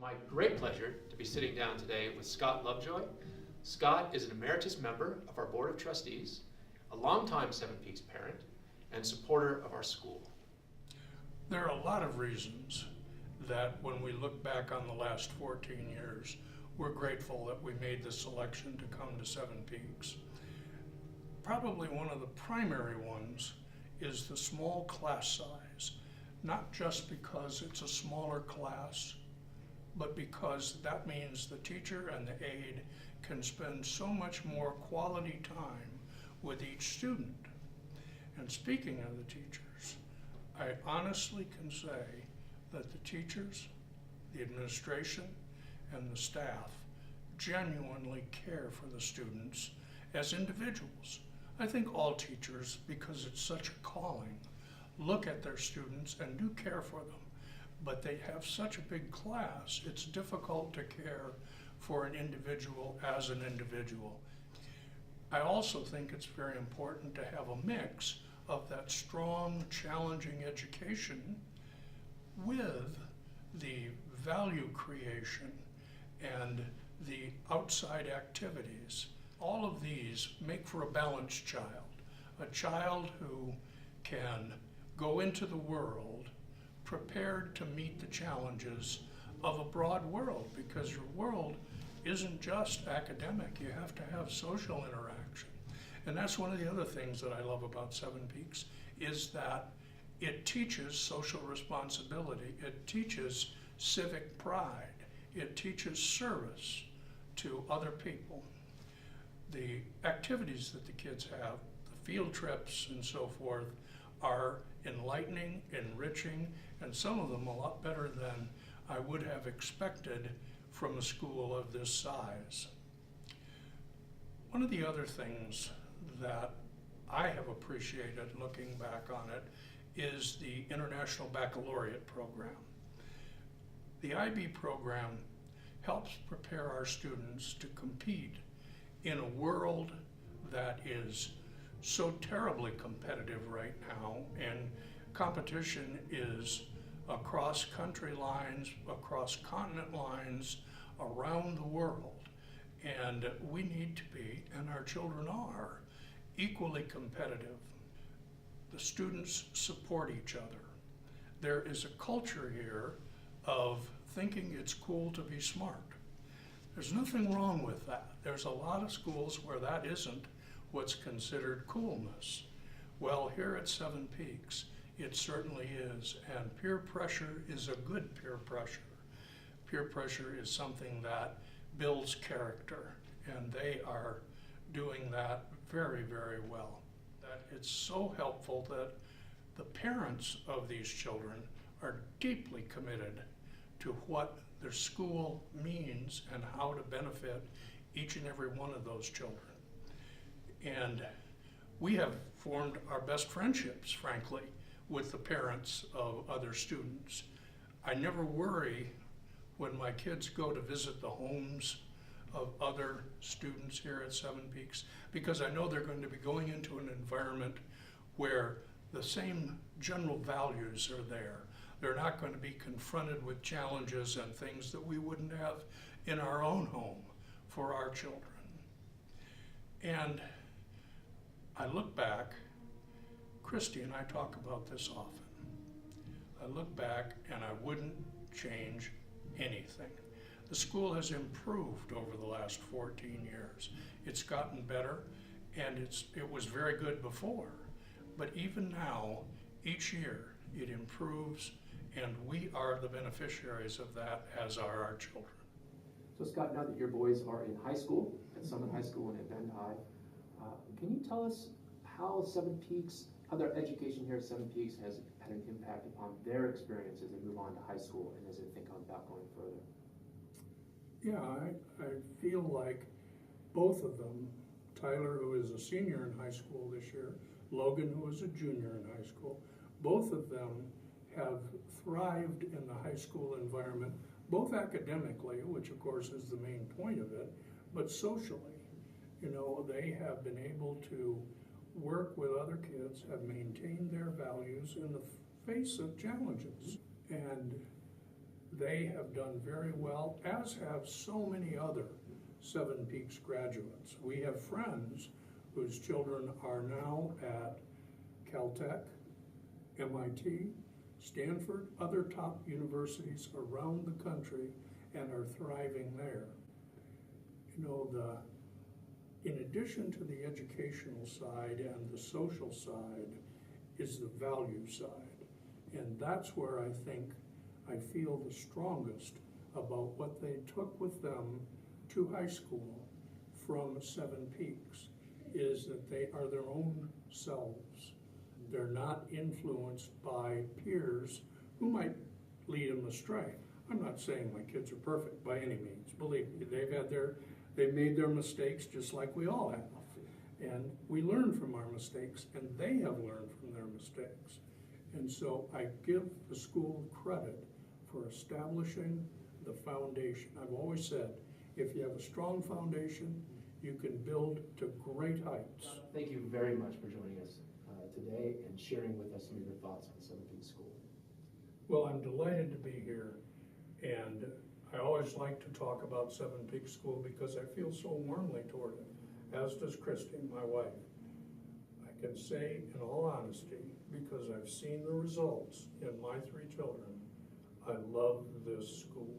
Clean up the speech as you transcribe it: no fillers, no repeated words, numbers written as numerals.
my great pleasure to be sitting down today with Scott Lovejoy. Scott is an emeritus member of our Board of Trustees, a longtime Seven Peaks parent, and supporter of our school. There are a lot of reasons that when we look back on the last 14 years, we're grateful that we made the selection to come to Seven Peaks. Probably one of the primary ones is the small class size, not just because it's a smaller class, but because that means the teacher and the aide can spend so much more quality time with each student. And speaking of the teachers, I honestly can say that the teachers, the administration, and the staff genuinely care for the students as individuals. I think all teachers, because it's such a calling, look at their students and do care for them. But they have such a big class, it's difficult to care for an individual as an individual. I also think it's very important to have a mix of that strong, challenging education with the value creation and the outside activities. All of these make for a balanced child, a child who can go into the world prepared to meet the challenges of a broad world, because your world isn't just academic. You have to have social interaction. And that's one of the other things that I love about Seven Peaks, is that it teaches social responsibility. It teaches civic pride. It teaches service to other people. The activities that the kids have, the field trips and so forth, are enlightening, enriching, and some of them a lot better than I would have expected from a school of this size. One of the other things that I have appreciated looking back on it is the International Baccalaureate program. The IB program helps prepare our students to compete in a world that is so terribly competitive right now, and competition is across country lines, across continent lines, around the world. And we need to be, and our children are, equally competitive. The students support each other. There is a culture here of thinking it's cool to be smart. There's nothing wrong with that. There's a lot of schools where that isn't what's considered coolness. Well, here at Seven Peaks, it certainly is, and peer pressure is a good peer pressure. Peer pressure is something that builds character, and they are doing that very, very well. That it's so helpful that the parents of these children are deeply committed to what their school means and how to benefit each and every one of those children. And we have formed our best friendships, frankly, with the parents of other students. I never worry when my kids go to visit the homes of other students here at Seven Peaks, because I know they're going to be going into an environment where the same general values are there. They're not going to be confronted with challenges and things that we wouldn't have in our own home for our children. And I look back, Kristy and I talk about this often. I look back and I wouldn't change anything. The school has improved over the last 14 years. It's gotten better, and it was very good before. But even now, each year, it improves, and we are the beneficiaries of that, as are our children. So Scott, now that your boys are in high school, at Summit High School and at Bend High, can you tell us how their education here at Seven Peaks has had an impact upon their experience as they move on to high school and as they think about going further? Yeah, I feel like both of them, Tyler, who is a senior in high school this year, Logan, who is a junior in high school, both of them have thrived in the high school environment, both academically, which of course is the main point of it, but socially. You know, they have been able to work with other kids, have maintained their values in the face of challenges. And they have done very well, as have so many other Seven Peaks graduates. We have friends whose children are now at Caltech, MIT, Stanford, other top universities around the country, and are thriving there. You know, in addition to the educational side and the social side is the value side. And that's where I feel the strongest about what they took with them to high school from Seven Peaks, is that they are their own selves. They're not influenced by peers who might lead them astray. I'm not saying my kids are perfect by any means. Believe me, they've made their mistakes just like we all have. And we learn from our mistakes, and they have learned from their mistakes. And so I give the school credit for establishing the foundation. I've always said, if you have a strong foundation, you can build to great heights. Thank you very much for joining us today and sharing with us some of your thoughts on Seven Peaks School. Well, I'm delighted to be here, and I always like to talk about Seven Peaks School because I feel so warmly toward it, as does Kristy, my wife. I can say in all honesty, because I've seen the results in my 3 children, I love this school.